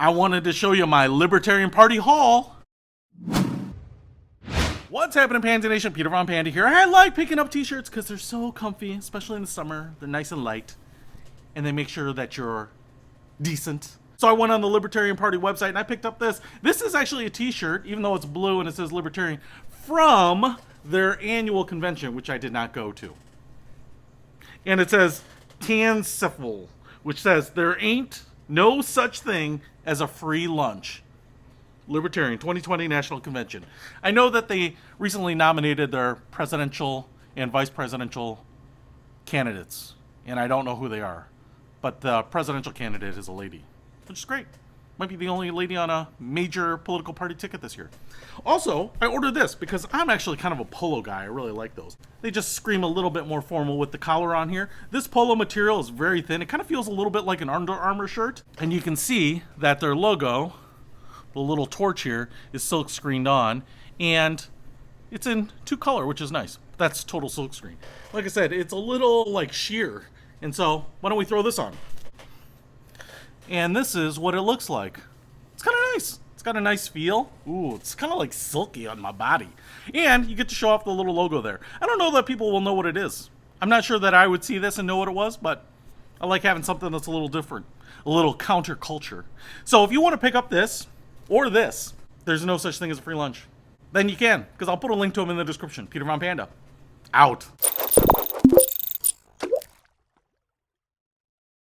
I wanted to show you my Libertarian Party haul. What's happening, Panda Nation? Peter von Panda here. I like picking up t-shirts because they're so comfy, especially in the summer. They're nice and light, and they make sure that you're decent. So I went on the Libertarian Party website and I picked up this. This is actually a t-shirt, even though it's blue and it says Libertarian, from their annual convention, which I did not go to. And it says Tansiful, which says there ain't no such thing as a free lunch. Libertarian 2020 National Convention. I know that they recently nominated their presidential and vice presidential candidates, and I don't know who they are, but the presidential candidate is a lady, which is great. Might be the only lady on a major political party ticket this year. Also, I ordered this because I'm actually kind of a polo guy. I really like those. They just scream a little bit more formal with the collar on here. This polo material is very thin. It kind of feels a little bit like an Under Armour shirt, and you can see that their logo, the little torch here, is silk screened on, and it's in 2 color, which is nice. That's total silk screen. Like I said, it's a little like sheer, and so why don't we throw this on? And this is what it looks like. It's kind of nice. It's got a nice feel. Ooh, it's kind of like silky on my body. And you get to show off the little logo there. I don't know that people will know what it is. I'm not sure that I would see this and know what it was, but I like having something that's a little different, a little counterculture. So if you want to pick up this, or this, there's no such thing as a free lunch, then you can, because I'll put a link to them in the description. Peter von Panda, out.